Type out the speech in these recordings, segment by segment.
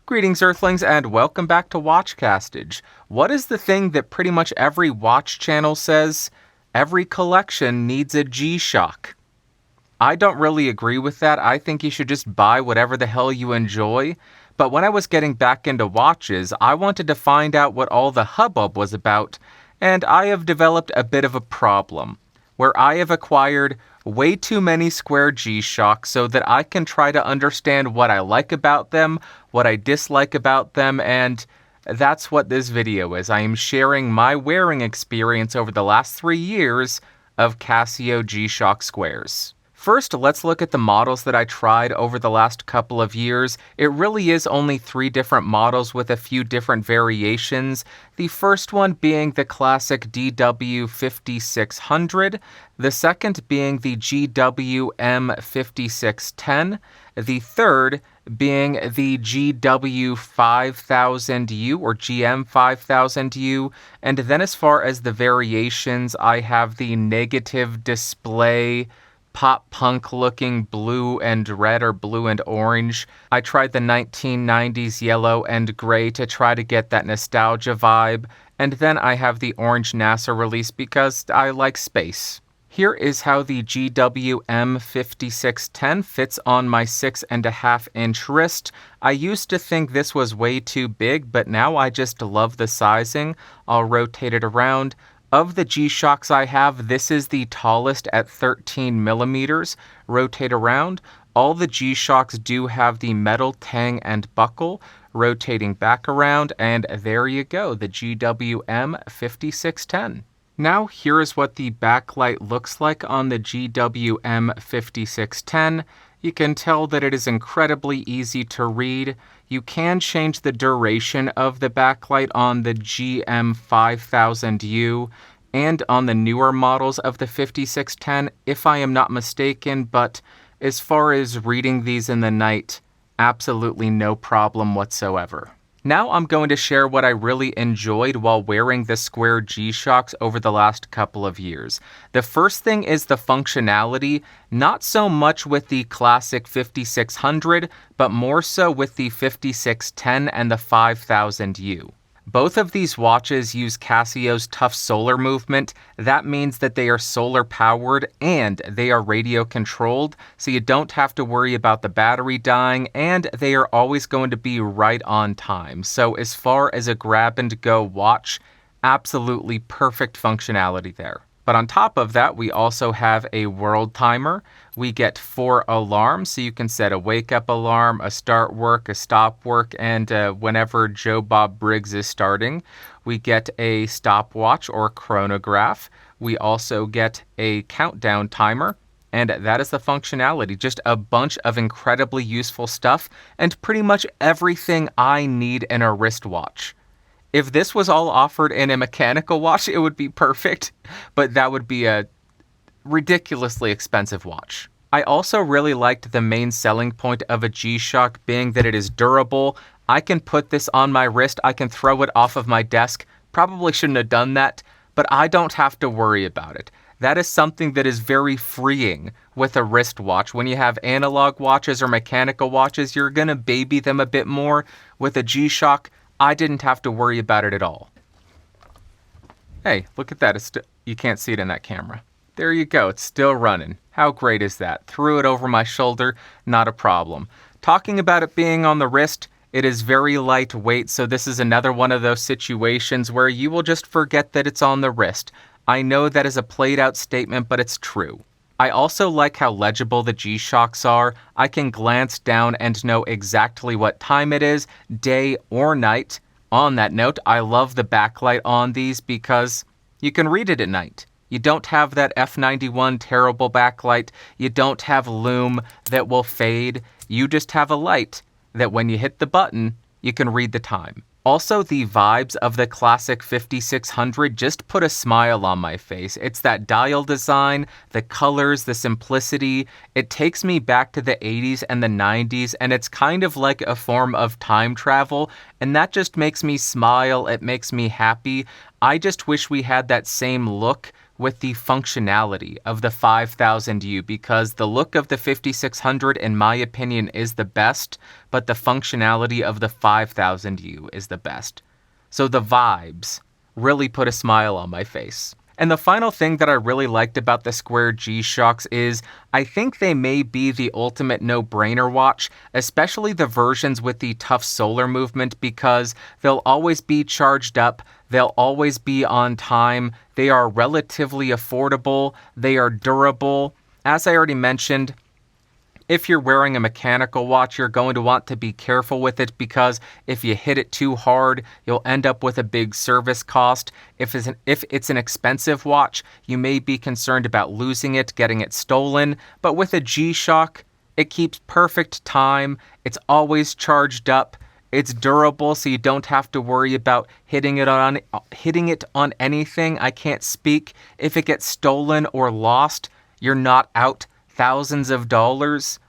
Greetings, Earthlings, and welcome back to Watchcastage. What is the thing that pretty much every watch channel says? Every collection needs a G-Shock. I don't really agree with that. I think you should just buy whatever the hell you enjoy. But when I was getting back into watches, I wanted to find out what all the hubbub was about, and I have developed a bit of a problem, where I have acquired way too many square G-Shocks so that I can try to understand what I like about them, what I dislike about them, and that's what this video is. I am sharing my wearing experience over the last 3 years of Casio G-Shock Squares. First, let's look at the models that I tried over the last couple of years. It really is only 3 different models with a few different variations. The first one being the classic DW5600, the second being the GW-M5610, the third being the GW5000U or GM5000U, and then as far as the variations, I have the negative display pop punk looking blue and red or blue and orange. I tried the 1990s yellow and gray to try to get that nostalgia vibe, and then I have the orange NASA release because I like space. Here is how the GW-M5610 fits on my 6.5-inch wrist. I used to think this was way too big, but now I just love the sizing. I'll rotate it around. Of the G-Shocks I have, this is the tallest at 13 millimeters. Rotate around. All the G-Shocks do have the metal tang and buckle. Rotating back around, and there you go, the GW-M5610. Now here is what the backlight looks like on the GW-M5610. You can tell that it is incredibly easy to read. You can change the duration of the backlight on the GM5000U and on the newer models of the 5610, if I am not mistaken, but as far as reading these in the night, absolutely no problem whatsoever. Now I'm going to share what I really enjoyed while wearing the square G-Shocks over the last couple of years. The first thing is the functionality, not so much with the classic 5600, but more so with the 5610 and the 5000U. Both of these watches use Casio's tough solar movement. That means that they are solar powered and they are radio controlled, so you don't have to worry about the battery dying, and they are always going to be right on time. So as far as a grab and go watch, absolutely perfect functionality there. But on top of that, we also have a world timer. We get 4 alarms, so you can set a wake-up alarm, a start work, a stop work, and whenever Joe Bob Briggs is starting. We get a stopwatch or chronograph. We also get a countdown timer, and that is the functionality. Just a bunch of incredibly useful stuff, and pretty much everything I need in a wristwatch. If this was all offered in a mechanical watch, it would be perfect, but that would be a ridiculously expensive watch. I also really liked the main selling point of a G-Shock being that it is durable. I can put this on my wrist, I can throw it off of my desk. Probably shouldn't have done that, but I don't have to worry about it. That is something that is very freeing with a wristwatch. When you have analog watches or mechanical watches, you're gonna baby them a bit more. With a G-Shock, I didn't have to worry about it at all. Hey, look at that. You can't see it in that camera. There you go. It's still running. How great is that? Threw it over my shoulder. Not a problem. Talking about it being on the wrist, it is very lightweight, so this is another one of those situations where you will just forget that it's on the wrist. I know that is a played out statement, but it's true. I also like how legible the G-Shocks are. I can glance down and know exactly what time it is, day or night. On that note, I love the backlight on these because you can read it at night. You don't have that F91 terrible backlight. You don't have Lume that will fade. You just have a light that when you hit the button, you can read the time. Also, the vibes of the classic 5600 just put a smile on my face. It's that dial design, the colors, the simplicity. It takes me back to the 80s and the 90s, and it's kind of like a form of time travel, and that just makes me smile. It makes me happy. I just wish we had that same look with the functionality of the 5000U because the look of the 5600, in my opinion, is the best, but the functionality of the 5000U is the best. So the vibes really put a smile on my face. And the final thing that I really liked about the Square G-Shocks is I think they may be the ultimate no-brainer watch, especially the versions with the tough solar movement, because they'll always be charged up, they'll always be on time, they are relatively affordable, they are durable. As I already mentioned, if you're wearing a mechanical watch, you're going to want to be careful with it because if you hit it too hard, you'll end up with a big service cost. If it's an expensive watch, you may be concerned about losing it, getting it stolen. But with a G-Shock, it keeps perfect time. It's always charged up. It's durable, so you don't have to worry about hitting it on anything. I can't speak. If it gets stolen or lost, you're not out thousands of dollars.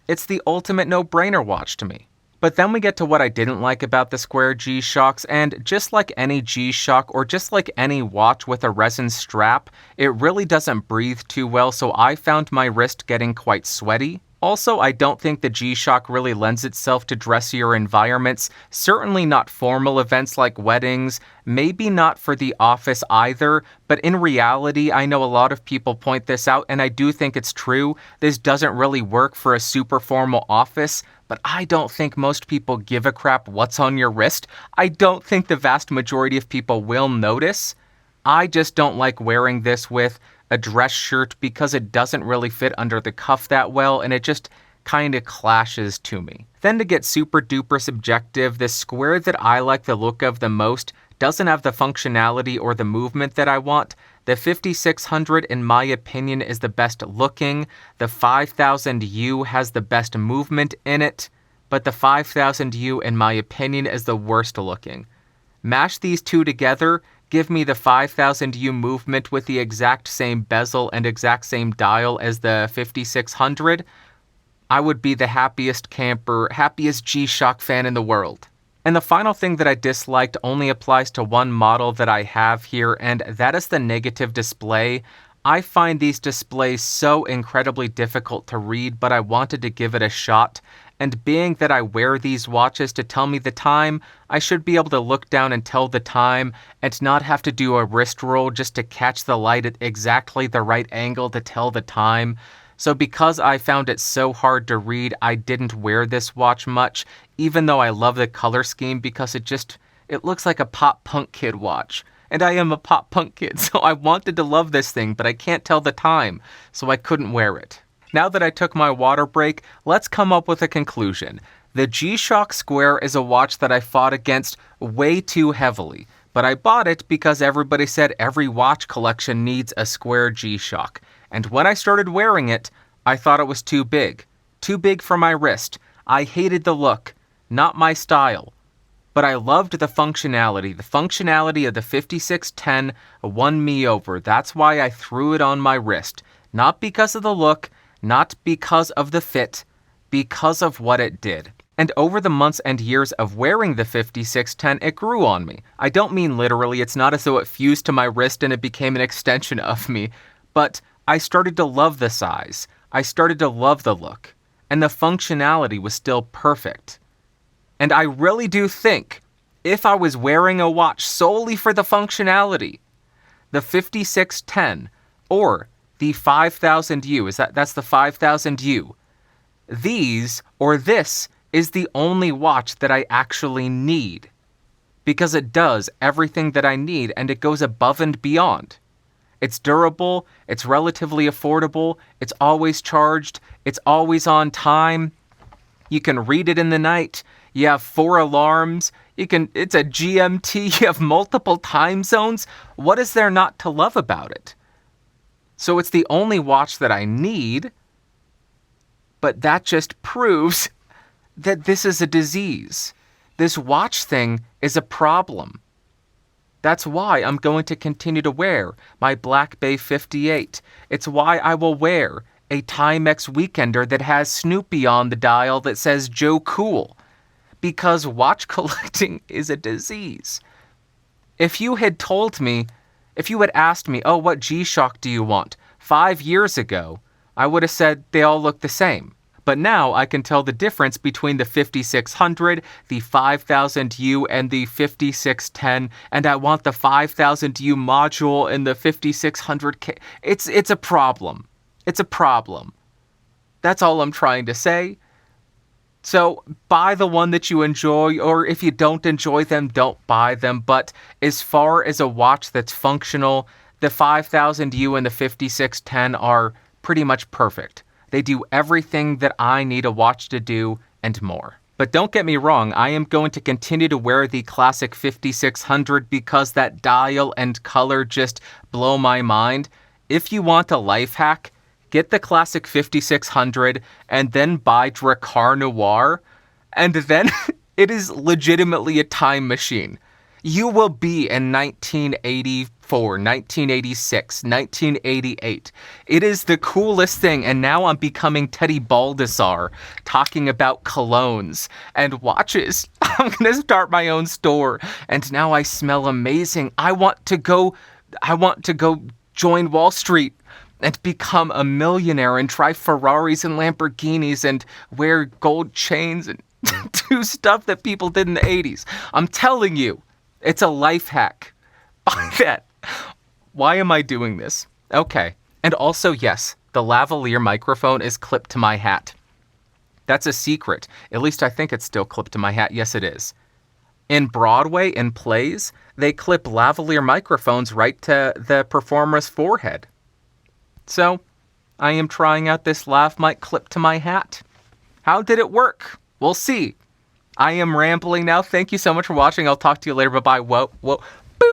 It's the ultimate no-brainer watch to me. But then we get to what I didn't like about the Square G-Shocks, and just like any G-Shock or just like any watch with a resin strap, it really doesn't breathe too well, so I found my wrist getting quite sweaty. Also, I don't think the G-Shock really lends itself to dressier environments, certainly not formal events like weddings, maybe not for the office either, but in reality, I know a lot of people point this out, and I do think it's true. This doesn't really work for a super formal office, but I don't think most people give a crap what's on your wrist. I don't think the vast majority of people will notice. I just don't like wearing this with a dress shirt because it doesn't really fit under the cuff that well, and it just kind of clashes to me. Then to get super duper subjective, the Square that I like the look of the most doesn't have the functionality or the movement that I want. The 5600, in my opinion, is the best looking. The 5000U has the best movement in it, but the 5000U, in my opinion, is the worst looking. Mash these two together, give me the 5000U movement with the exact same bezel and exact same dial as the 5600, I would be the happiest camper, happiest G-Shock fan in the world. And the final thing that I disliked only applies to one model that I have here, and that is the negative display. I find these displays so incredibly difficult to read, but I wanted to give it a shot. And being that I wear these watches to tell me the time, I should be able to look down and tell the time and not have to do a wrist roll just to catch the light at exactly the right angle to tell the time. So because I found it so hard to read, I didn't wear this watch much, even though I love the color scheme because it looks like a pop punk kid watch. And I am a pop punk kid, so I wanted to love this thing, but I can't tell the time, so I couldn't wear it. Now that I took my water break, let's come up with a conclusion. The G-Shock Square is a watch that I fought against way too heavily, but I bought it because everybody said every watch collection needs a Square G-Shock. And when I started wearing it, I thought it was too big for my wrist. I hated the look, not my style. But I loved the functionality. The functionality of the 5610 won me over. That's why I threw it on my wrist. Not because of the look, not because of the fit, because of what it did. And over the months and years of wearing the 5610, it grew on me. I don't mean literally, it's not as though it fused to my wrist and it became an extension of me, but I started to love the size. I started to love the look. And the functionality was still perfect. And I really do think, if I was wearing a watch solely for the functionality, the 5610 or the 5000U, that's the 5000U. This is the only watch that I actually need. Because it does everything that I need and it goes above and beyond. It's durable, it's relatively affordable, it's always charged, it's always on time. You can read it in the night, you have 4 alarms, it's a GMT, you have multiple time zones. What is there not to love about it? So it's the only watch that I need, but that just proves that this is a disease. This watch thing is a problem. That's why I'm going to continue to wear my Black Bay 58. It's why I will wear a Timex Weekender that has Snoopy on the dial that says Joe Cool. Because watch collecting is a disease. If you had told me If you had asked me, oh, what G-Shock do you want? 5 years ago, I would have said they all look the same. But now I can tell the difference between the 5600, the 5000U, and the 5610, and I want the 5000U module and the 5600K. It's a problem. It's a problem. That's all I'm trying to say. So buy the one that you enjoy, or if you don't enjoy them, don't buy them. But as far as a watch that's functional, the 5000U and the 5610 are pretty much perfect. They do everything that I need a watch to do and more. But don't get me wrong, I am going to continue to wear the classic 5600 because that dial and color just blow my mind. If you want a life hack, get the classic 5600 and then buy Drakkar Noir, and then it is legitimately a time machine. You will be in 1984, 1986, 1988. It is the coolest thing, and now I'm becoming Teddy Baldessar, talking about colognes and watches. I'm going to start my own store, and now I smell amazing. I want to go join Wall Street and become a millionaire and drive Ferraris and Lamborghinis and wear gold chains and do stuff that people did in the 80s. I'm telling you. It's a life hack. Buy that. Why am I doing this? Okay. And also, yes, the lavalier microphone is clipped to my hat. That's a secret. At least I think it's still clipped to my hat. Yes, it is. In Broadway, in plays, they clip lavalier microphones right to the performer's forehead. So, I am trying out this lav mic clipped to my hat. How did it work? We'll see. I am rambling now. Thank you so much for watching. I'll talk to you later. Bye-bye. Whoa.